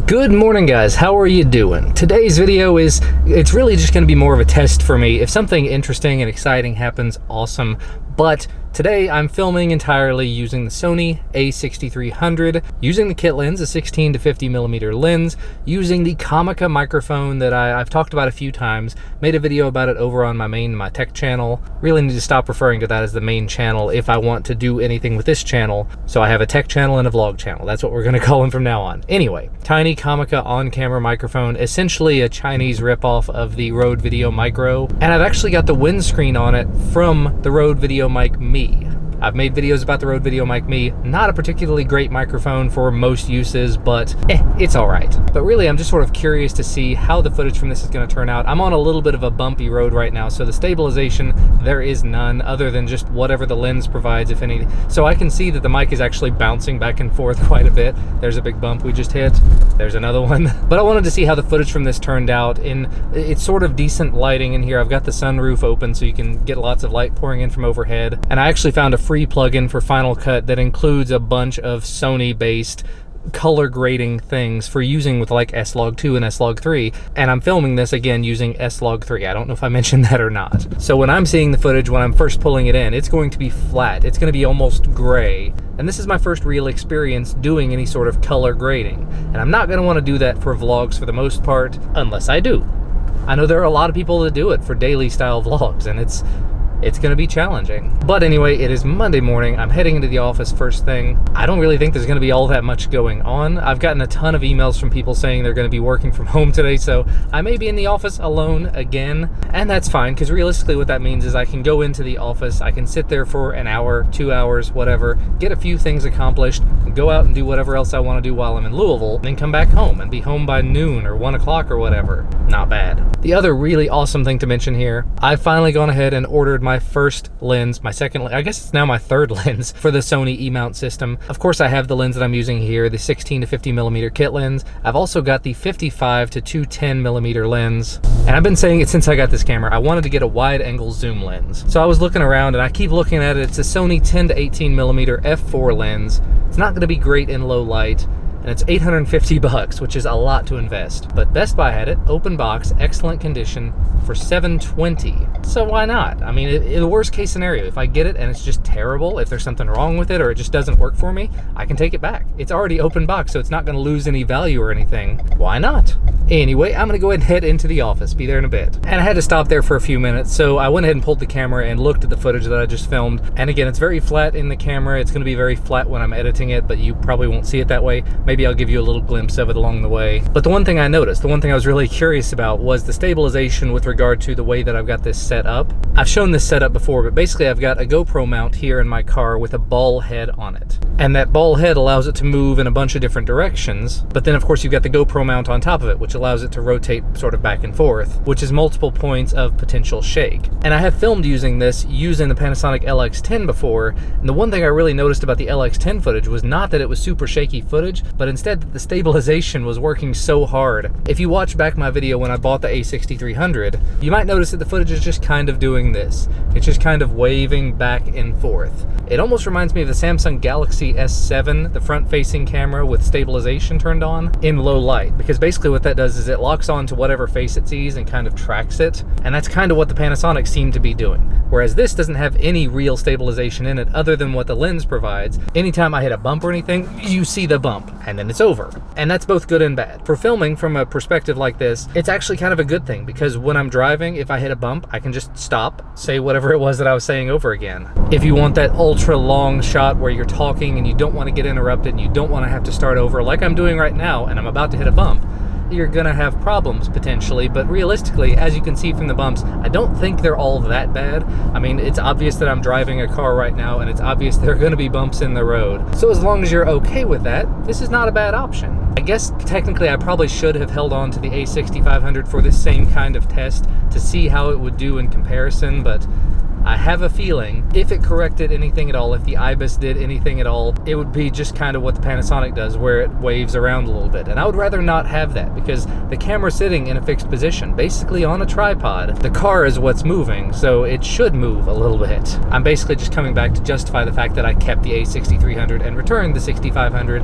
Good morning, guys. How are you doing? Today's video it's really just going to be more of a test for me. If something interesting and exciting happens, awesome. But today I'm filming entirely using the Sony A6300, using the kit lens, a 16 to 50 millimeter lens, using the Comica microphone that I've talked about a few times, made a video about it over on my tech channel. Really need to stop referring to that as the main channel if I want to do anything with this channel. So I have a tech channel and a vlog channel. That's what we're going to call them from now on. Anyway, tiny Comica on-camera microphone, essentially a Chinese ripoff of the Rode Video Micro, and I've actually got the windscreen on it from the Rode Video Mic Me. I've made videos about the Rode Video Mic Me. Not a particularly great microphone for most uses, but it's all right. But really, I'm just sort of curious to see how the footage from this is going to turn out. I'm on a little bit of a bumpy road right now, so the stabilization, there is none other than just whatever the lens provides, if any. So I can see that the mic is actually bouncing back and forth quite a bit. There's a big bump we just hit. There's another one. But I wanted to see how the footage from this turned out. It's sort of decent lighting in here. I've got the sunroof open so you can get lots of light pouring in from overhead. And I actually found a free plugin for Final Cut that includes a bunch of Sony-based color grading things for using with like SLog2 and SLog3, and I'm filming this again using SLog3. I don't know if I mentioned that or not. So when I'm seeing the footage, when I'm first pulling it in, it's going to be flat. It's going to be almost gray. And this is my first real experience doing any sort of color grading. And I'm not going to want to do that for vlogs for the most part, unless I do. I know there are a lot of people that do it for daily style vlogs, and it's going to be challenging. But anyway, it is Monday morning. I'm heading into the office first thing. I don't really think there's going to be all that much going on. I've gotten a ton of emails from people saying they're going to be working from home today, so I may be in the office alone again. And that's fine, because realistically what that means is I can go into the office, I can sit there for an hour, 2 hours, whatever, get a few things accomplished, and go out and do whatever else I want to do while I'm in Louisville, and then come back home and be home by noon or 1 o'clock or whatever. Not bad. The other really awesome thing to mention here, I've finally gone ahead and ordered my first lens, my second, I guess it's now my third lens for the Sony E-mount system. Of course, I have the lens that I'm using here, the 16 to 50 millimeter kit lens. I've also got the 55 to 210 millimeter lens. And I've been saying it since I got this camera, I wanted to get a wide angle zoom lens. So I was looking around and I keep looking at it. It's a Sony 10 to 18 millimeter f4 lens. It's not going to be great in low light. And it's $850, which is a lot to invest. But Best Buy had it, open box, excellent condition, for $720. So why not? I mean, in the worst case scenario, if I get it and it's just terrible, if there's something wrong with it or it just doesn't work for me, I can take it back. It's already open box, so it's not gonna lose any value or anything. Why not? Anyway, I'm gonna go ahead and head into the office, be there in a bit. And I had to stop there for a few minutes, so I went ahead and pulled the camera and looked at the footage that I just filmed. And again, it's very flat in the camera. It's gonna be very flat when I'm editing it, but you probably won't see it that way. Maybe I'll give you a little glimpse of it along the way. But the one thing I noticed, the one thing I was really curious about was the stabilization with regard to the way that I've got this set up. I've shown this setup before, but basically I've got a GoPro mount here in my car with a ball head on it. And that ball head allows it to move in a bunch of different directions. But then of course you've got the GoPro mount on top of it, which allows it to rotate sort of back and forth, which is multiple points of potential shake. And I have filmed using this using the Panasonic LX10 before. And the one thing I really noticed about the LX10 footage was not that it was super shaky footage, but instead that the stabilization was working so hard. If you watch back my video when I bought the A6300, you might notice that the footage is just kind of doing this. It's just kind of waving back and forth. It almost reminds me of the Samsung Galaxy S7, the front-facing camera with stabilization turned on in low light, because basically what that does is it locks on to whatever face it sees and kind of tracks it, and that's kind of what the Panasonic seem to be doing. Whereas this doesn't have any real stabilization in it other than what the lens provides. Anytime I hit a bump or anything, you see the bump, and then it's over. And that's both good and bad. For filming from a perspective like this, it's actually kind of a good thing, because when I'm driving, if I hit a bump, I can just stop, say whatever it was that I was saying over again. If you want that ultra long shot where you're talking and you don't want to get interrupted and you don't want to have to start over like I'm doing right now and I'm about to hit a bump, you're gonna have problems potentially, but realistically, as you can see from the bumps, I don't think they're all that bad. I mean, it's obvious that I'm driving a car right now and it's obvious there are gonna be bumps in the road. So as long as you're okay with that, this is not a bad option. I guess technically I probably should have held on to the A6500 for this same kind of test to see how it would do in comparison, but I have a feeling if it corrected anything at all, if the IBIS did anything at all, it would be just kind of what the Panasonic does, where it waves around a little bit. And I would rather not have that, because the camera's sitting in a fixed position, basically on a tripod. The car is what's moving, so it should move a little bit. I'm basically just coming back to justify the fact that I kept the A6300 and returned the 6500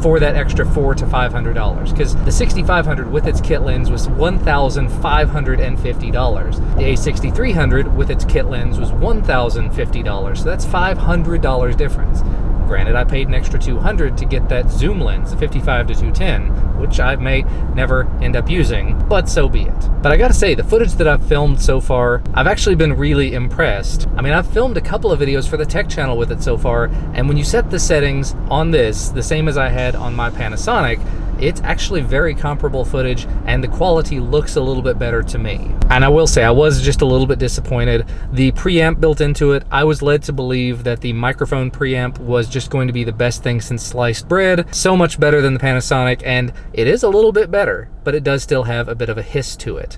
for that extra $400 to $500, because the 6500 with its kit lens was $1,550. The A6300 with its kit lens was $1,050, so that's $500 difference. Granted, I paid an extra $200 to get that zoom lens, the 55 to 210, which I may never end up using, but so be it. But I gotta say, the footage that I've filmed so far, I've actually been really impressed. I mean, I've filmed a couple of videos for the tech channel with it so far, and when you set the settings on this, the same as I had on my Panasonic, it's actually very comparable footage, and the quality looks a little bit better to me. And I will say, I was just a little bit disappointed. The preamp built into it, I was led to believe that the microphone preamp was just going to be the best thing since sliced bread. So much better than the Panasonic, and it is a little bit better, but it does still have a bit of a hiss to it,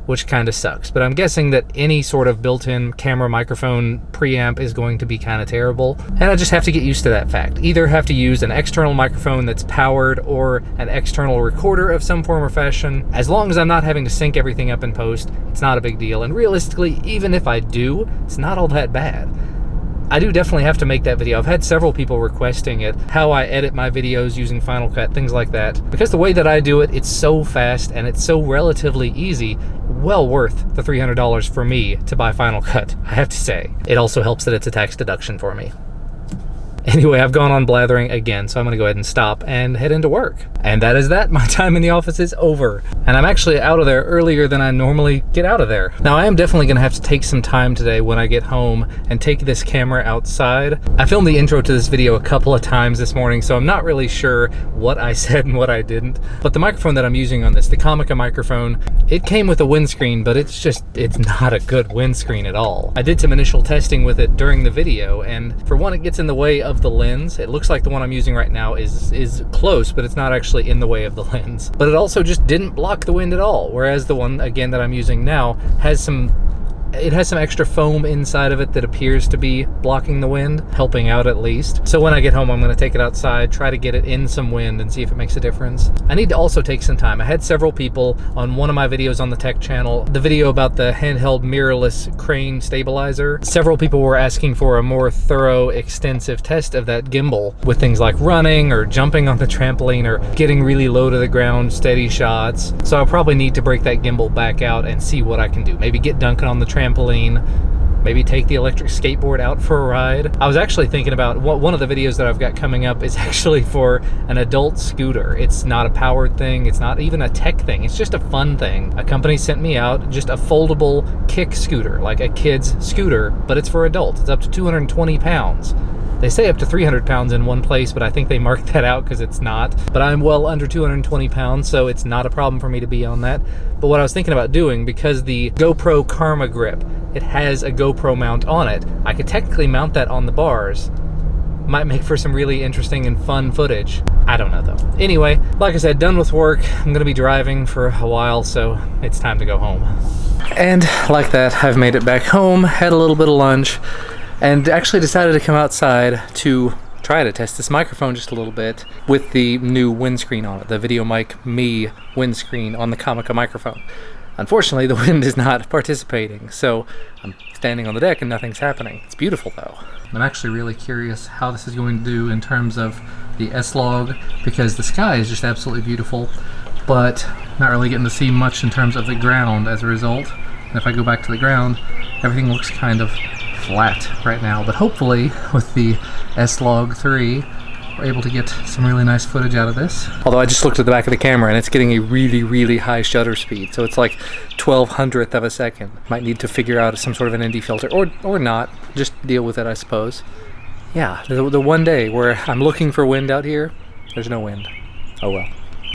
which kind of sucks. But I'm guessing that any sort of built-in camera microphone preamp is going to be kind of terrible, and I just have to get used to that fact. Either have to use an external microphone that's powered or an external recorder of some form or fashion. As long as I'm not having to sync everything up in post, it's not a big deal, and realistically, even if I do, it's not all that bad. I do definitely have to make that video. I've had several people requesting it, how I edit my videos using Final Cut, things like that. Because the way that I do it, it's so fast and it's so relatively easy, well worth the $300 for me to buy Final Cut, I have to say. It also helps that it's a tax deduction for me. Anyway, I've gone on blathering again, so I'm gonna go ahead and stop and head into work. And that is that. My time in the office is over. And I'm actually out of there earlier than I normally get out of there. Now, I am definitely gonna have to take some time today when I get home and take this camera outside. I filmed the intro to this video a couple of times this morning, so I'm not really sure what I said and what I didn't. But the microphone that I'm using on this, the Comica microphone, it came with a windscreen, but it's not a good windscreen at all. I did some initial testing with it during the video, and for one, it gets in the way of the lens. It looks like the one I'm using right now is close, but it's not actually in the way of the lens. But it also just didn't block the wind at all, whereas the one, again, that I'm using now has some extra foam inside of it that appears to be blocking the wind, helping out at least. So when I get home, I'm gonna take it outside, try to get it in some wind and see if it makes a difference. I need to also take some time. I had several people on one of my videos on the tech channel, the video about the handheld mirrorless crane stabilizer. Several people were asking for a more thorough, extensive test of that gimbal with things like running or jumping on the trampoline or getting really low to the ground, steady shots. So I'll probably need to break that gimbal back out and see what I can do. Maybe get Duncan on the trampoline, maybe take the electric skateboard out for a ride. I was actually thinking about one of the videos that I've got coming up is actually for an adult scooter. It's not a powered thing, it's not even a tech thing, it's just a fun thing. A company sent me out just a foldable kick scooter, like a kid's scooter, but it's for adults. It's up to 220 pounds. They say up to 300 pounds in one place, but I think they marked that out because it's not. But I'm well under 220 pounds, so it's not a problem for me to be on that. But what I was thinking about doing, because the GoPro Karma Grip, it has a GoPro mount on it, I could technically mount that on the bars. Might make for some really interesting and fun footage. I don't know though. Anyway, like I said, done with work. I'm gonna be driving for a while, so it's time to go home. And like that, I've made it back home, had a little bit of lunch, and actually decided to come outside to try to test this microphone just a little bit with the new windscreen on it, the VideoMic Me windscreen on the Comica microphone. Unfortunately, the wind is not participating, so I'm standing on the deck and nothing's happening. It's beautiful though. I'm actually really curious how this is going to do in terms of the S-Log, because the sky is just absolutely beautiful, but not really getting to see much in terms of the ground as a result. And if I go back to the ground, everything looks kind of flat right now, but hopefully with the SLog3 we're able to get some really nice footage out of this. Although I just looked at the back of the camera and it's getting a really high shutter speed, so it's like 1/1200th of a second. Might need to figure out some sort of an ND filter, or not, just deal with it, I suppose. Yeah, the one day where I'm looking for wind out here, there's no wind. Oh well.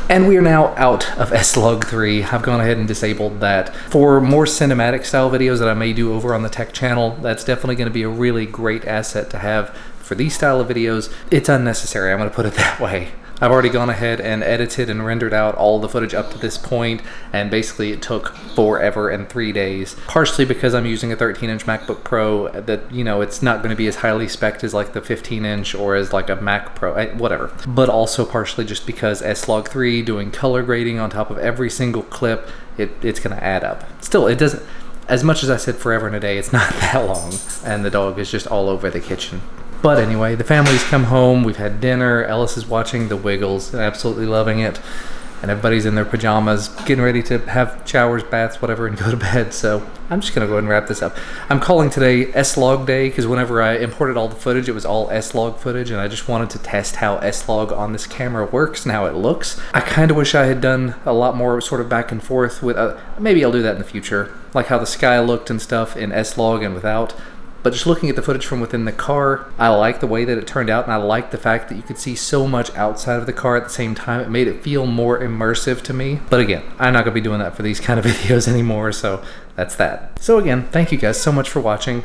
And we are now out of SLog3. I've gone ahead and disabled that. For more cinematic style videos that I may do over on the tech channel, that's definitely going to be a really great asset to have. For these style of videos, it's unnecessary, I'm going to put it that way. I've already gone ahead and edited and rendered out all the footage up to this point, and basically it took forever and 3 days. Partially because I'm using a 13-inch MacBook Pro that, you know, it's not going to be as highly spec'd as like the 15-inch or as like a Mac Pro, whatever. But also partially just because SLog3 doing color grading on top of every single clip, it's going to add up. Still, it doesn't, as much as I said forever and a day, it's not that long, and the dog is just all over the kitchen. But anyway, the family's come home, we've had dinner, Ellis is watching The Wiggles, absolutely loving it, and everybody's in their pajamas, getting ready to have showers, baths, whatever, and go to bed. So I'm just gonna go ahead and wrap this up. I'm calling today SLog day, because whenever I imported all the footage, it was all SLog footage, and I just wanted to test how SLog on this camera works and how it looks. I kind of wish I had done a lot more sort of back and forth with, maybe I'll do that in the future, like how the sky looked and stuff in SLog and without. But just looking at the footage from within the car, I like the way that it turned out, and I like the fact that you could see so much outside of the car at the same time. It made it feel more immersive to me. But again, I'm not gonna be doing that for these kind of videos anymore, so that's that. So again, thank you guys so much for watching.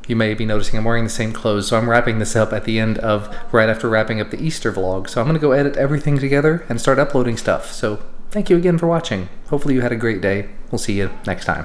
You may be noticing I'm wearing the same clothes, so I'm wrapping this up at the end of, right after wrapping up the Easter vlog. So I'm gonna go edit everything together and start uploading stuff. So thank you again for watching. Hopefully you had a great day. We'll see you next time.